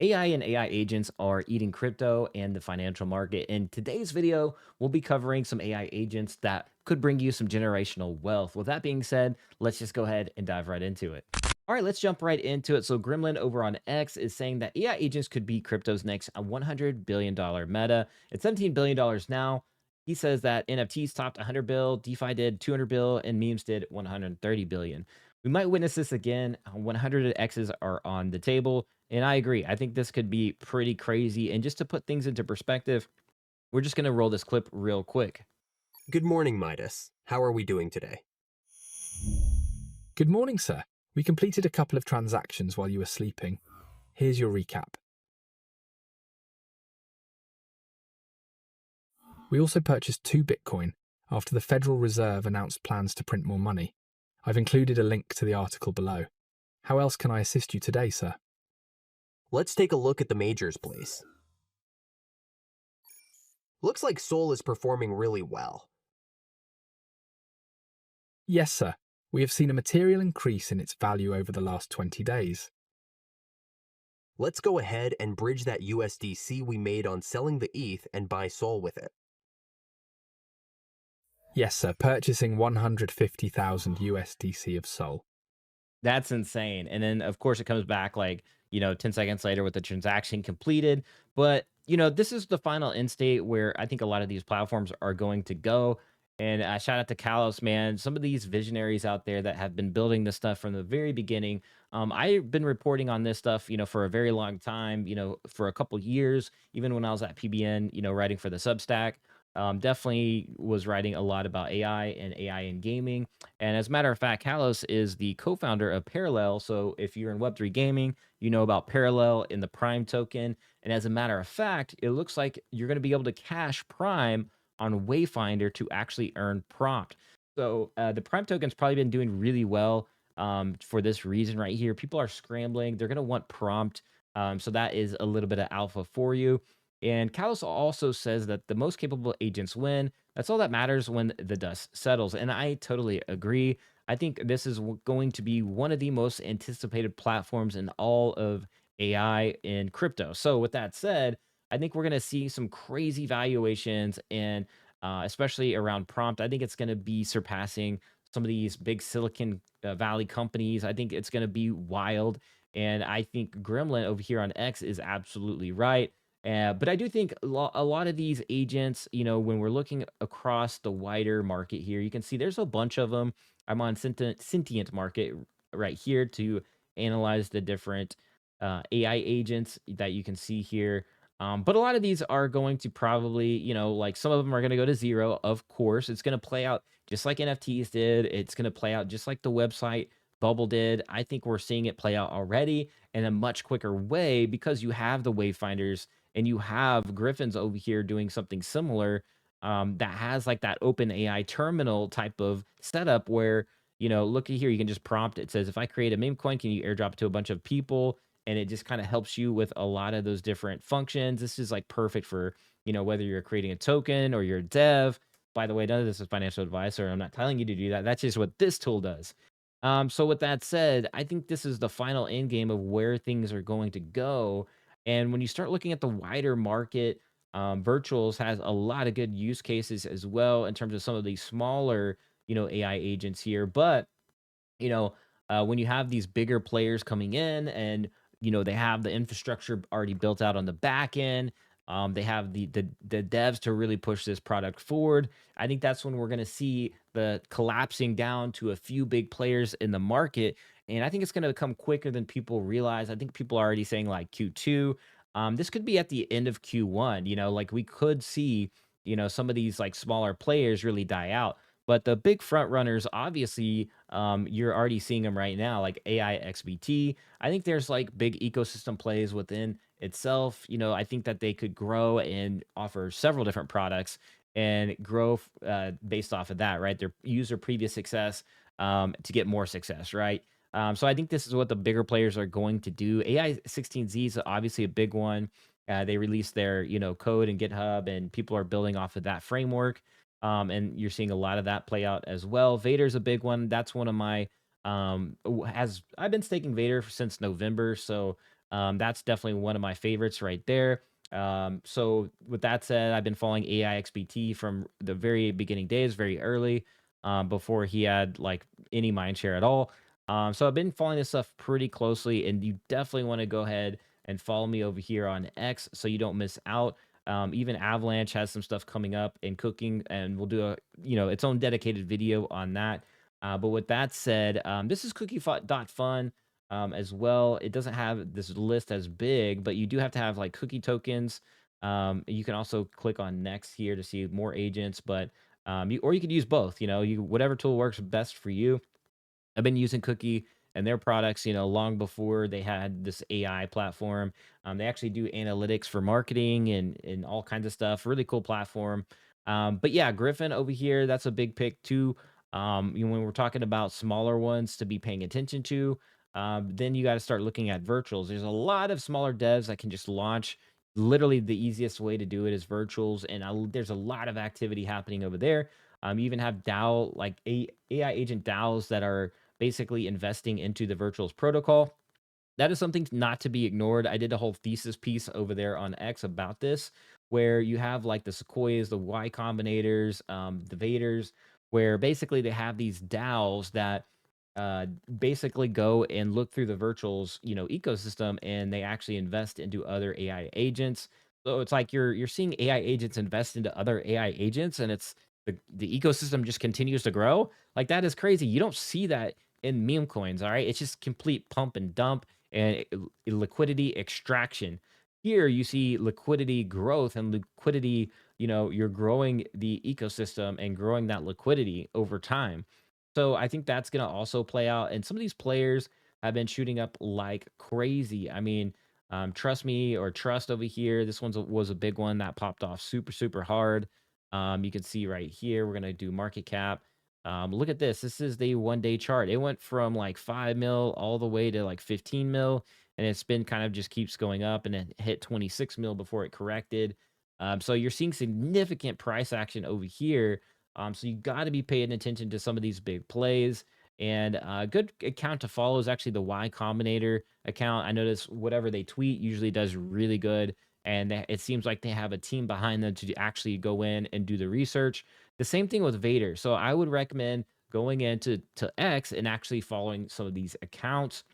AI and AI agents are eating crypto and the financial market. In today's video, we'll be covering some AI agents that could bring you some generational wealth. With that being said, let's just go ahead and dive right into it. All right, let's jump right into it. So, Gremlin over on X is saying that AI agents could be crypto's next $100 billion meta. It's $17 billion now. He says that NFTs topped 100 bill, DeFi did 200 bill, and memes did 130 billion. We might witness this again. 100 X's are on the table. And I agree. I think this could be pretty crazy. And just to put things into perspective, we're just going to roll this clip real quick. Good morning, Midas. How are we doing today? Good morning, sir. We completed a couple of transactions while you were sleeping. Here's your recap. We also purchased 2 Bitcoin after the Federal Reserve announced plans to print more money. I've included a link to the article below. How else can I assist you today, sir? Let's take a look at the majors, please. Looks like Sol is performing really well. Yes, sir. We have seen a material increase in its value over the last 20 days. Let's go ahead and bridge that USDC we made on selling the ETH and buy Sol with it. Yes, sir. Purchasing 150,000 USDC of Sol. That's insane. And then, of course, it comes back 10 seconds later with the transaction completed. But, this is the final end state where I think a lot of these platforms are going to go. And shout out to Kalos, man. Some of these visionaries out there that have been building this stuff from the very beginning. I've been reporting on this stuff, for a very long time, for a couple years, even when I was at PBN, writing for the Substack. Definitely was writing a lot about AI and AI in gaming. And as a matter of fact, Kalos is the co-founder of Parallel. So if you're in Web3 gaming, you know about Parallel in the Prime token. And as a matter of fact, it looks like you're going to be able to cash Prime on Wayfinder to actually earn prompt. So the Prime token's probably been doing really well for this reason right here. People are scrambling. They're going to want prompt. So that is a little bit of alpha for you. And Kalos also says that the most capable agents win. That's all that matters when the dust settles. And I totally agree. I think this is going to be one of the most anticipated platforms in all of AI and crypto. So, with that said, I think we're going to see some crazy valuations and especially around prompt. I think it's going to be surpassing some of these big Silicon Valley companies. I think it's going to be wild. And I think Gremlin over here on X is absolutely right. But I do think a lot of these agents, when we're looking across the wider market here, you can see there's a bunch of them. I'm on Sentient Market right here to analyze the different AI agents that you can see here. But a lot of these are going to probably, like some of them are going to go to zero. Of course, it's going to play out just like NFTs did. It's going to play out just like the website bubble did. I think we're seeing it play out already in a much quicker way because you have the wayfinders and you have Griffins over here doing something similar that has like that open AI terminal type of setup where, look at here, you can just prompt it. Says, if I create a meme coin, can you airdrop it to a bunch of people? And it just kind of helps you with a lot of those different functions. This is like perfect for, whether you're creating a token or you're a dev. By the way, none of this is financial advice, or I'm not telling you to do that. That's just what this tool does. So with that said, I think this is the final end game of where things are going to go. And when you start looking at the wider market, virtuals has a lot of good use cases as well in terms of some of these smaller, AI agents here. But when you have these bigger players coming in and they have the infrastructure already built out on the back end, they have the devs to really push this product forward. I think that's when we're going to see the collapsing down to a few big players in the market, and I think it's going to come quicker than people realize. I think people are already saying like Q2. This could be at the end of Q1. Like we could see some of these like smaller players really die out. But the big front runners, obviously, you're already seeing them right now, like AI XBT. I think there's like big ecosystem plays within itself. I think that they could grow and offer several different products and grow based off of that, right? Their user previous success to get more success, right? So I think this is what the bigger players are going to do. AI 16Z is obviously a big one. They released their code in GitHub, and people are building off of that framework. And you're seeing a lot of that play out as well. Vader's a big one. That's one of my has I've been staking Vader since November, so That's definitely one of my favorites right there. So with that said, I've been following AI XBT from the very beginning days, very early, before he had like any mind share at all. So I've been following this stuff pretty closely, and you definitely want to go ahead and follow me over here on X so you don't miss out. Even Avalanche has some stuff coming up in cooking, and we'll do a its own dedicated video on that. But with that said, this is cookie.fun as well. It doesn't have this list as big, but you do have to have like cookie tokens. You can also click on next here to see more agents, but or you could use both. You whatever tool works best for you. I've been using Cookie and their products, long before they had this AI platform. They actually do analytics for marketing and all kinds of stuff. Really cool platform. But yeah, Griffin over here, that's a big pick too. When we're talking about smaller ones to be paying attention to, then you got to start looking at virtuals. There's a lot of smaller devs that can just launch. Literally, the easiest way to do it is virtuals, and there's a lot of activity happening over there. You even have DAO, like AI agent DAOs that are basically investing into the virtuals protocol. That is something not to be ignored. I did a whole thesis piece over there on X about this, where you have like the Sequoias, the Y Combinators, the Vaders, where basically they have these DAOs that basically go and look through the virtuals, ecosystem, and they actually invest into other AI agents. So it's like you're seeing AI agents invest into other AI agents, and it's the ecosystem just continues to grow. Like that is crazy. You don't see that in meme coins. All right, it's just complete pump and dump and liquidity extraction. Here you see liquidity growth and liquidity, you're growing the ecosystem and growing that liquidity over time. So I think that's going to also play out. And some of these players have been shooting up like crazy. I mean, trust me or trust over here. This was a big one that popped off super, super hard. You can see right here, we're going to do market cap. Look at this. This is the 1 day chart. It went from like 5 mil all the way to like 15 mil. And it's been kind of just keeps going up and it hit 26 mil before it corrected. So you're seeing significant price action over here. So you got to be paying attention to some of these big plays. And a good account to follow is actually the Y Combinator account. I notice whatever they tweet usually does really good. And it seems like they have a team behind them to actually go in and do the research. The same thing with Vader. So I would recommend going into X and actually following some of these accounts,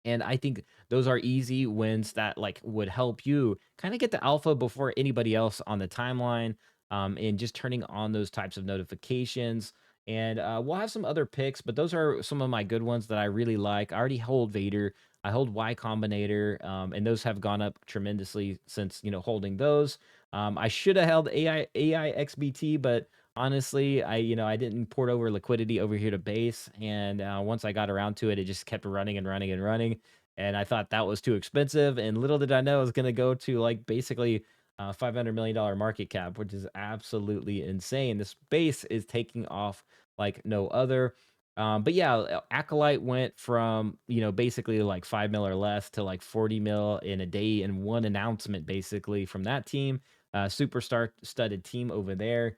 and I think those are easy wins that like would help you kind of get the alpha before anybody else on the timeline, and just turning on those types of notifications. And we'll have some other picks, but those are some of my good ones that I really like. I already hold Vader, I hold Y Combinator, and those have gone up tremendously since holding those. I should have held AI XBT, but honestly, I didn't port over liquidity over here to base, and once I got around to it, it just kept running and running and running, and I thought that was too expensive, and little did I know it was gonna go to, like, basically, $500 million market cap, which is absolutely insane. This base is taking off like no other. But yeah, Acolyte went from, basically like 5 mil or less to like 40 mil in a day in one announcement, basically from that team. Superstar studded team over there.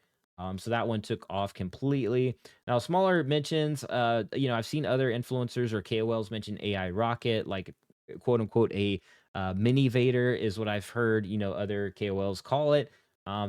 So that one took off completely. Now, smaller mentions, I've seen other influencers or KOLs mention AI Rocket, like quote unquote a mini Vader is what I've heard, other KOLs call it.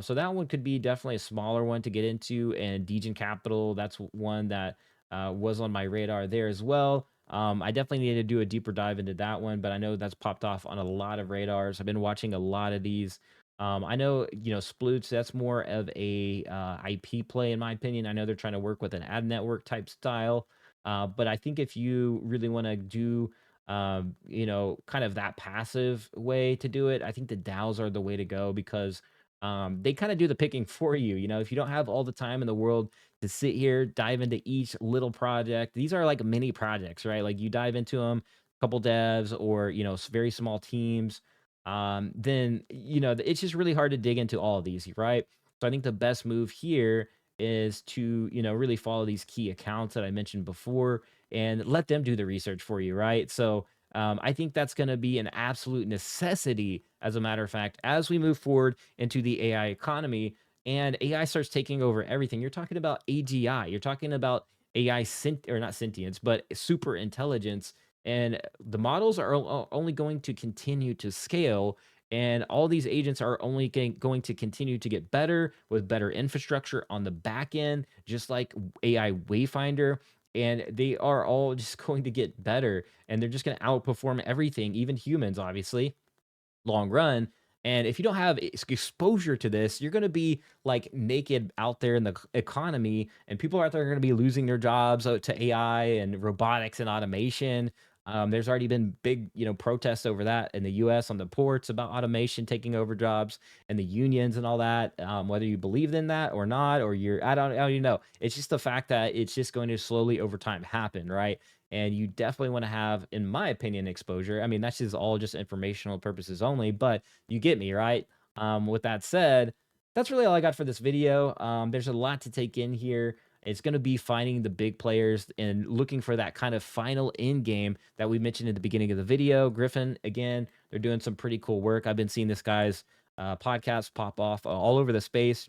So that one could be definitely a smaller one to get into. And Degen Capital, that's one that was on my radar there as well. I definitely need to do a deeper dive into that one, but I know that's popped off on a lot of radars. I've been watching a lot of these. I know, Sploots, that's more of a IP play, in my opinion. I know they're trying to work with an ad network type style. But I think if you really want to do, kind of that passive way to do it, I think the DAOs are the way to go because they kind of do the picking for you. If you don't have all the time in the world to sit here, dive into each little project, these are like mini projects, right? Like you dive into them, couple devs or, very small teams, then it's just really hard to dig into all of these, right? So I think the best move here is to really follow these key accounts that I mentioned before and let them do the research for you, right? So I think that's going to be an absolute necessity, as a matter of fact, as we move forward into the AI economy and AI starts taking over everything. You're talking about AGI, you're talking about AI or not sentience, but super intelligence And the models are only going to continue to scale, and all these agents are only going to continue to get better with better infrastructure on the back end, just like AI Wayfinder. And they are all just going to get better, and they're just going to outperform everything, even humans, obviously long run. And if you don't have exposure to this, you're going to be like naked out there in the economy, and people out there are going to be losing their jobs to AI and robotics and automation. There's already been big, protests over that in the U.S. on the ports about automation taking over jobs and the unions and all that. Whether you believe in that or not, or I don't even know. It's just the fact that it's just going to slowly over time happen, right? And you definitely want to have, in my opinion, exposure. I mean, that's just all just informational purposes only, but you get me, right? With that said, that's really all I got for this video. There's a lot to take in here. It's going to be finding the big players and looking for that kind of final end game that we mentioned at the beginning of the video. Griffin, again, they're doing some pretty cool work. I've been seeing this guy's podcast pop off all over the space.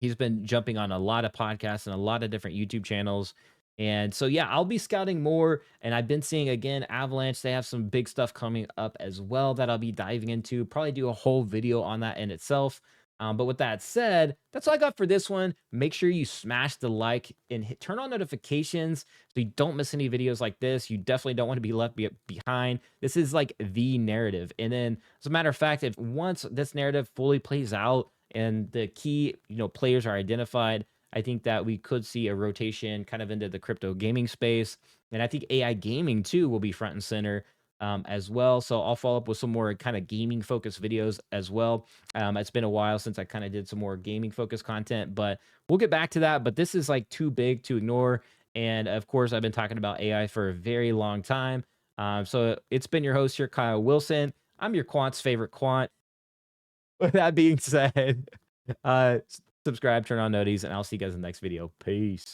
He's been jumping on a lot of podcasts and a lot of different YouTube channels. And so, yeah, I'll be scouting more. And I've been seeing again, Avalanche, they have some big stuff coming up as well that I'll be diving into. Probably do a whole video on that in itself. But with that said, that's all I got for this one. Make sure you smash the like and turn on notifications so you don't miss any videos like this. You definitely don't want to be left behind. This is like the narrative. And then, as a matter of fact, if once this narrative fully plays out, and the key, players are identified, I think that we could see a rotation kind of into the crypto gaming space. And I think AI gaming too will be front and center as well. So I'll follow up with some more kind of gaming focused videos as well. It's been a while since I kind of did some more gaming focused content, but we'll get back to that. But this is like too big to ignore. And of course, I've been talking about AI for a very long time. So it's been your host here, Kyle Wilson. I'm your quant's favorite quant. With that being said, subscribe, turn on noties, and I'll see you guys in the next video. Peace.